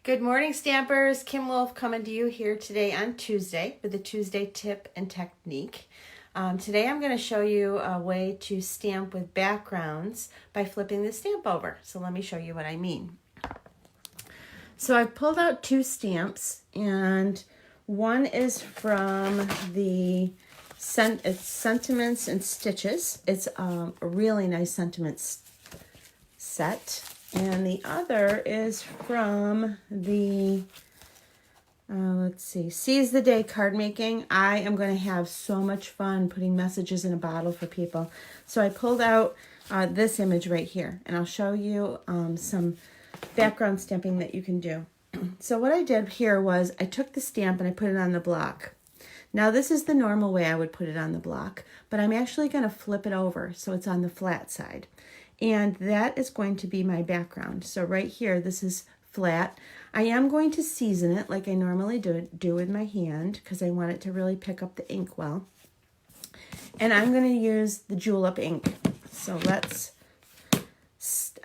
Good morning, Stampers. Kim Wolf coming to you here today on Tuesday with a Tuesday tip and technique. Today I'm going to show you a way to stamp with backgrounds by flipping the stamp over. So let me show you what I mean. So I pulled out two stamps, and one is from the Sentiments and Stitches. It's a really nice sentiments set. And the other is from the, let's see, Seize the Day card making. I am going to have so much fun putting messages in a bottle for people. So I pulled out this image right here, and I'll show you some background stamping that you can do. So what I did here was I took the stamp and I put it on the block. Now this is the normal way I would put it on the block, but I'm actually going to flip it over so it's on the flat side. And that is going to be my background. So right here, this is flat. I am going to season it like I normally do with my hand because I want it to really pick up the ink well. And I'm going to use the Julep ink. So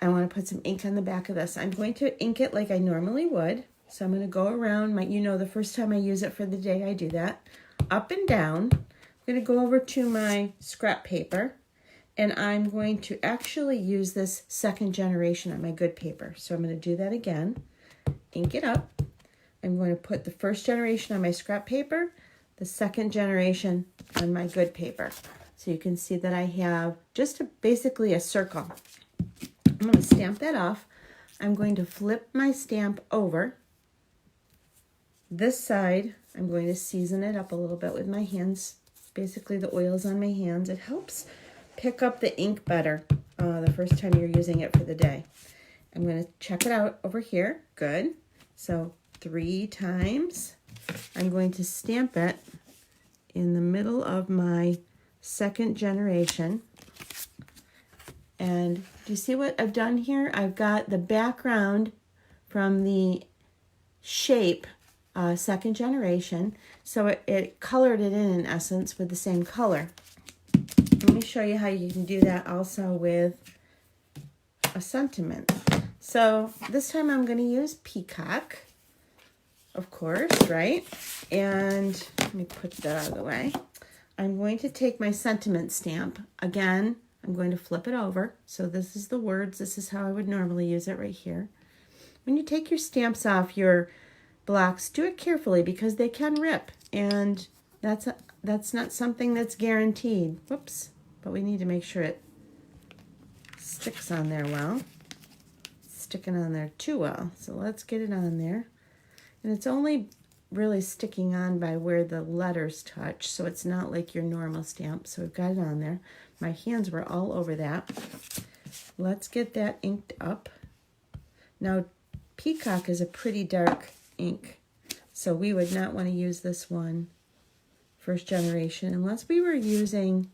I want to put some ink on the back of this. I'm going to ink it like I normally would. So I'm going to go around, the first time I use it for the day, I do that. Up and down. I'm going to go over to my scrap paper. And I'm going to actually use this second generation on my good paper. So I'm going to do that again. Ink it up. I'm going to put the first generation on my scrap paper, the second generation on my good paper. So you can see that I have just basically a circle. I'm going to stamp that off. I'm going to flip my stamp over. This side, I'm going to season it up a little bit with my hands. Basically the oil's on my hands. It helps pick up the ink better the first time you're using it for the day. I'm going to check it out over here. Good. So 3 times. I'm going to stamp it in the middle of my second generation. And do you see what I've done here? I've got the background from the shape second generation. So it colored it in essence with the same color. Let me show you how you can do that also with a sentiment. So this time I'm going to use Peacock, of course, right? And let me put that out of the way. I'm going to take my sentiment stamp. Again, I'm going to flip it over. So this is the words. This is how I would normally use it right here. When you take your stamps off your blocks, do it carefully because they can rip. And that's not something that's guaranteed. Whoops. But we need to make sure it sticks on there well. It's sticking on there too well. So let's get it on there. And it's only really sticking on by where the letters touch. So it's not like your normal stamp. So we've got it on there. My hands were all over that. Let's get that inked up. Now, Peacock is a pretty dark ink. So we would not want to use this one first generation unless we were using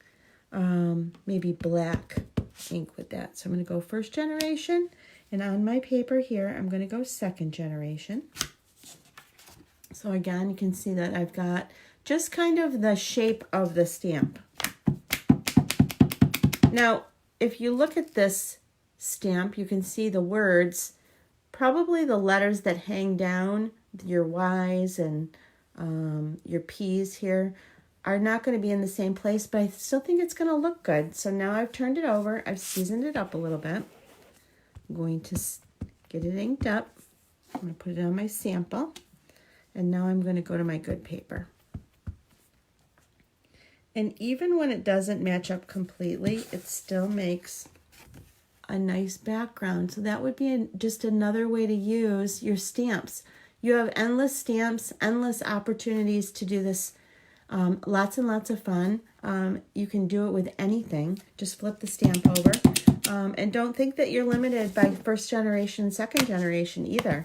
maybe black ink with that. So I'm going to go first generation, and on my paper here I'm going to go second generation. So again, you can see that I've got just kind of the shape of the stamp. Now if you look at this stamp, you can see the words, probably the letters that hang down, your Y's and your P's here, are not going to be in the same place, but I still think it's going to look good. So now I've turned it over. I've seasoned it up a little bit. I'm going to get it inked up. I'm going to put it on my sample. And now I'm going to go to my good paper. And even when it doesn't match up completely, it still makes a nice background. So that would be just another way to use your stamps. You have endless stamps, endless opportunities to do this. Lots and lots of fun. You can do it with anything. Just flip the stamp over. And don't think that you're limited by first generation, second generation either.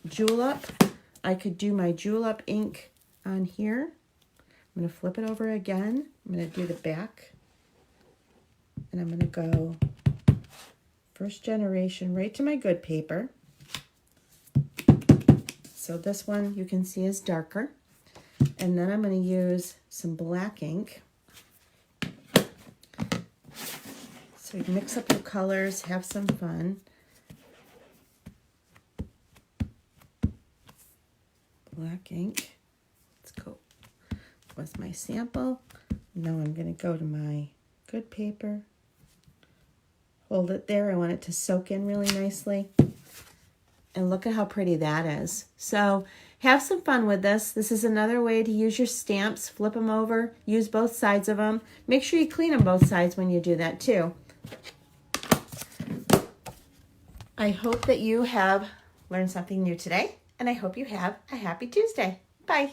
Julep, I could do my Julep ink on here. I'm going to flip it over again. I'm going to do the back. And I'm going to go first generation right to my good paper. So this one you can see is darker. And then I'm going to use some black ink. So you mix up your colors, have some fun. black ink. Let's go with my sample. Now I'm going to go to my good paper. Hold it there. I want it to soak in really nicely. And look at how pretty that is. So have some fun with this. This is another way to use your stamps. Flip them over. Use both sides of them. Make sure you clean them both sides when you do that too. I hope that you have learned something new today. And I hope you have a happy Tuesday. Bye.